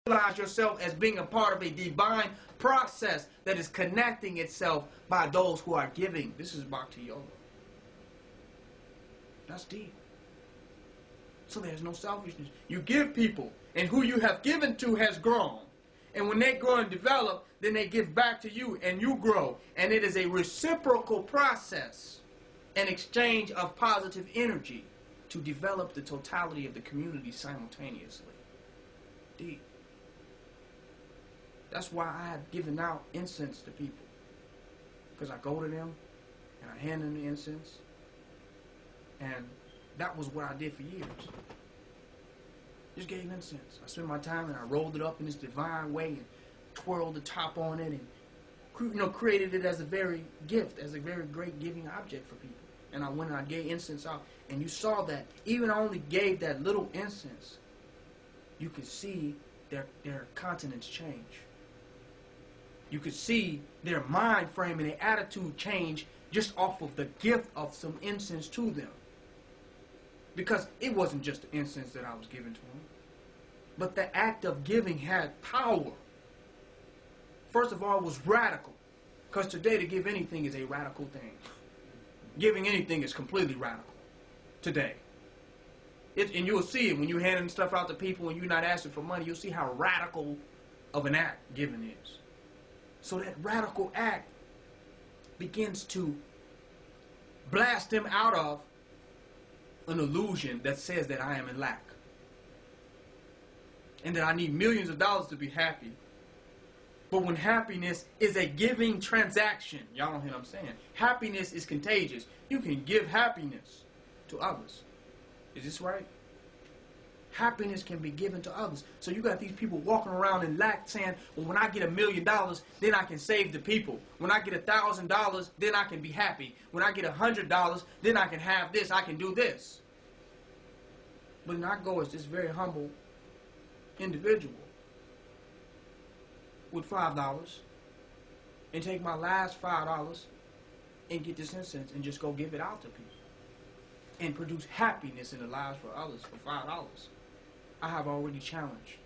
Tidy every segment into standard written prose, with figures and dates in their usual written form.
Realize yourself as being a part of a divine process that is connecting itself by those who are giving. This is Bhakti Yoga. That's deep. So there's no selfishness. You give people, and who you have given to has grown. And when they grow and develop, then they give back to you, and you grow. And it is a reciprocal process, an exchange of positive energy to develop the totality of the community simultaneously. Deep. That's why I have given out incense to people. Because I go to them, and I hand them the incense. And that was what I did for years. Just gave incense. I spent my time and I rolled it up in this divine way and twirled the top on it and created it as a very gift, as a very great giving object for people. And I went and I gave incense out. And you saw that even I only gave that little incense, you could see their countenance change. You could see their mind frame and their attitude change just off of the gift of some incense to them. Because it wasn't just the incense that I was giving to them, but the act of giving had power. First of all, it was radical. Because today to give anything is a radical thing. Giving anything is completely radical today. And you'll see it when you're handing stuff out to people and you're not asking for money. You'll see how radical of an act giving is. So that radical act begins to blast them out of an illusion that says that I am in lack. And that I need millions of dollars to be happy. But when happiness is a giving transaction, y'all don't hear what I'm saying. Happiness is contagious. You can give happiness to others. Is this right? Happiness can be given to others. So you got these people walking around in lack saying, well, when I get $1 million, then I can save the people. When I get $1,000, then I can be happy. When I get $100, then I can have this, I can do this. But then I go as this very humble individual with $5 and take my last $5 and get this incense and just go give it out to people and produce happiness in the lives for others for $5. I have already challenged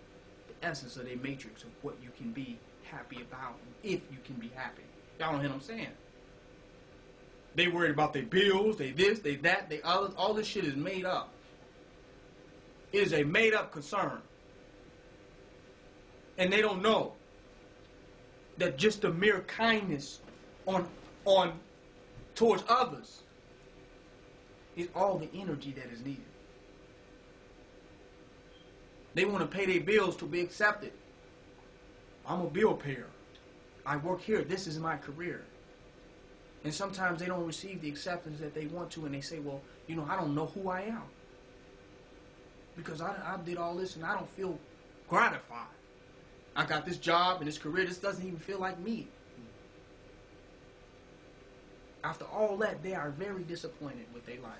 the essence of their matrix of what you can be happy about and if you can be happy. Y'all don't hear what I'm saying? They worried about their bills, they this, they that, they others. All this shit is made up. It is a made up concern. And they don't know that just the mere kindness on towards others is all the energy that is needed. They want to pay their bills to be accepted. I'm a bill payer. I work here. This is my career. And sometimes they don't receive the acceptance that they want to, and they say, well, you know, I don't know who I am. Because I did all this and I don't feel gratified. I got this job and this career. This doesn't even feel like me. After all that, they are very disappointed with their life.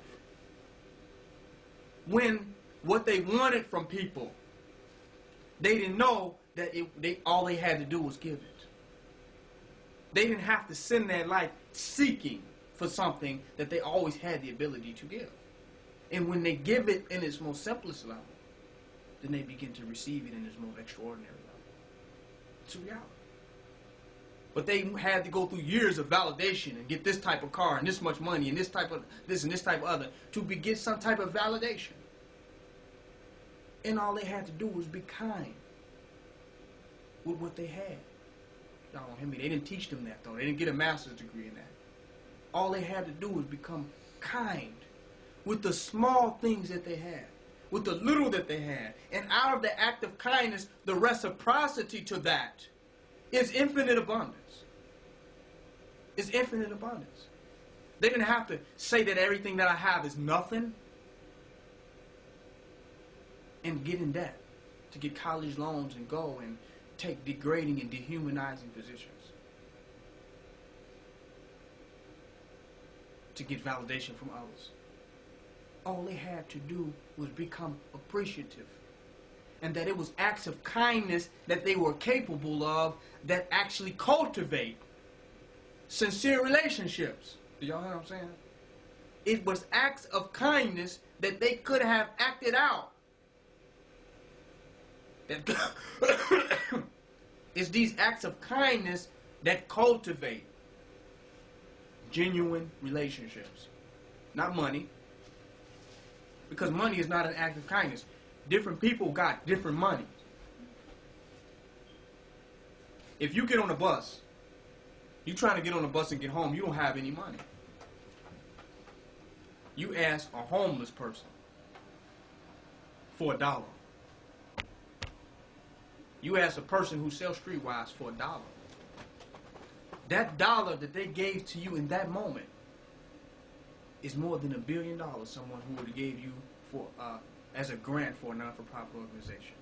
When what they wanted from people, they didn't know that all they had to do was give it. They didn't have to send their life seeking for something that they always had the ability to give. And when they give it in its most simplest level, then they begin to receive it in its most extraordinary level. It's a reality. But they had to go through years of validation and get this type of car and this much money and this type of this and this type of other to get some type of validation. And all they had to do was be kind with what they had. Y'all don't hear me. They didn't teach them that, though. They didn't get a master's degree in that. All they had to do was become kind with the small things that they had, with the little that they had. And out of the act of kindness, the reciprocity to that is infinite abundance. It's infinite abundance. They didn't have to say that everything that I have is nothing and get in debt to get college loans and go and take degrading and dehumanizing positions to get validation from others. All they had to do was become appreciative, and that it was acts of kindness that they were capable of that actually cultivate sincere relationships. Do y'all hear what I'm saying? It was acts of kindness that they could have acted out It's these acts of kindness that cultivate genuine relationships, not money. Because money is not an act of kindness. Different people got different money. If you get on a bus, you trying to get on a bus and get home, you don't have any money. You ask a homeless person for $1. You ask a person who sells streetwise for $1. That dollar that they gave to you in that moment is more than $1 billion someone who would have gave you for as a grant for a non-for-profit organization.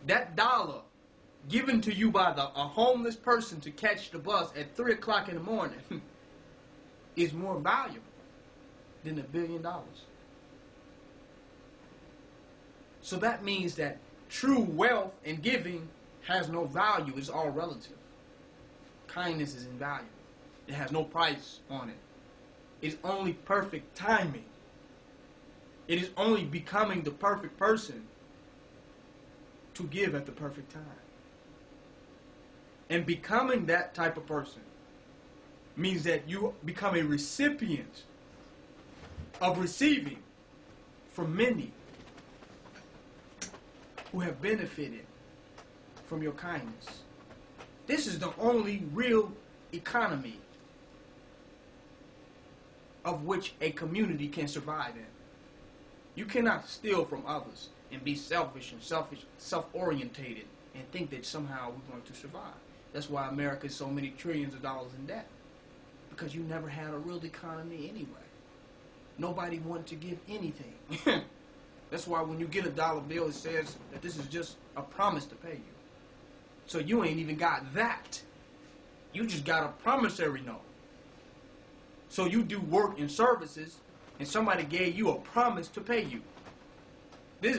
That dollar given to you by a homeless person to catch the bus at 3 o'clock in the morning is more valuable than $1 billion. So that means that true wealth and giving has no value. It's all relative. Kindness is invaluable. It has no price on it. It's only perfect timing. It is only becoming the perfect person to give at the perfect time. And becoming that type of person means that you become a recipient of receiving from many who have benefited from your kindness. This is the only real economy of which a community can survive in. You cannot steal from others and be selfish and self-orientated and think that somehow we're going to survive. That's why America is so many trillions of dollars in debt. Because you never had a real economy anyway. Nobody wanted to give anything. That's why when you get a dollar bill, it says that this is just a promise to pay you. So you ain't even got that. You just got a promissory note. So you do work and services, and somebody gave you a promise to pay you.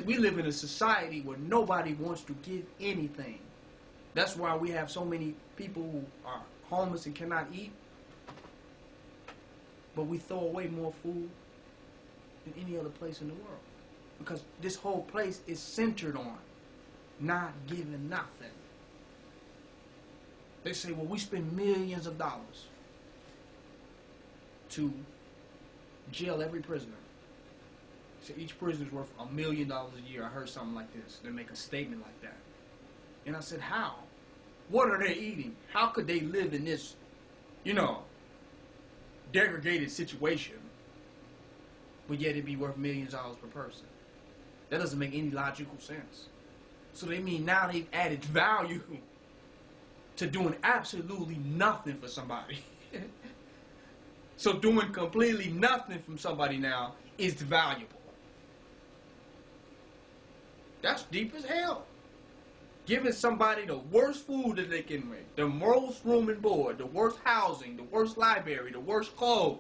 We live in a society where nobody wants to give anything. That's why we have so many people who are homeless and cannot eat. But we throw away more food than any other place in the world. Because this whole place is centered on not giving nothing. They say, well, we spend millions of dollars to jail every prisoner. So each prisoner is worth $1 million a year. I heard something like this. They make a statement like that. And I said, how? What are they eating? How could they live in this, degraded situation, but yet it'd be worth millions of dollars per person? That doesn't make any logical sense. So they mean now they've added value to doing absolutely nothing for somebody. So doing completely nothing from somebody now is valuable. That's deep as hell. Giving somebody the worst food that they can make, the most room and board, the worst housing, the worst library, the worst clothes,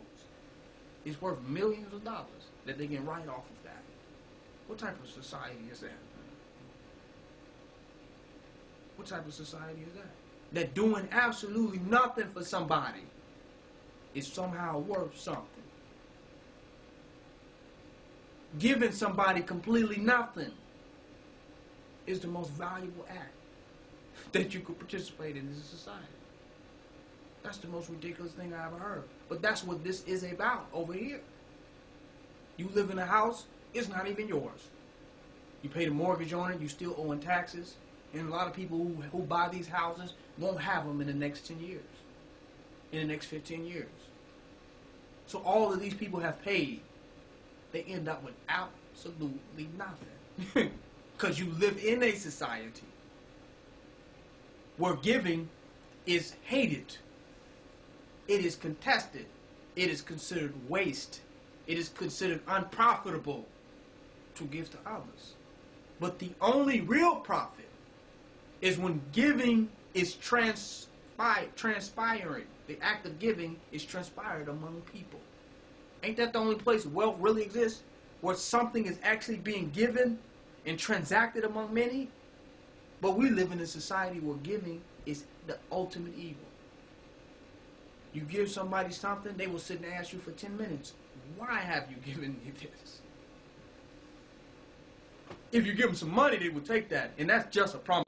is worth millions of dollars that they can write off of that. What type of society is that? What type of society is that? That doing absolutely nothing for somebody is somehow worth something. Giving somebody completely nothing is the most valuable act that you could participate in as a society. That's the most ridiculous thing I ever heard. But that's what this is about over here. You live in a house, it's not even yours. You pay the mortgage on it, you still owing taxes, and a lot of people who buy these houses won't have them in the next 10 years, in the next 15 years. So all of these people have paid. They end up with absolutely nothing. Because you live in a society where giving is hated. It is contested. It is considered waste. It is considered unprofitable to give to others. But the only real profit is when giving is transpiring. The act of giving is transpired among people. Ain't that the only place wealth really exists? Where something is actually being given and transacted among many? But we live in a society where giving is the ultimate evil. You give somebody something, they will sit and ask you for 10 minutes, why have you given me this? if you give them some money, they will take that, and that's just a promise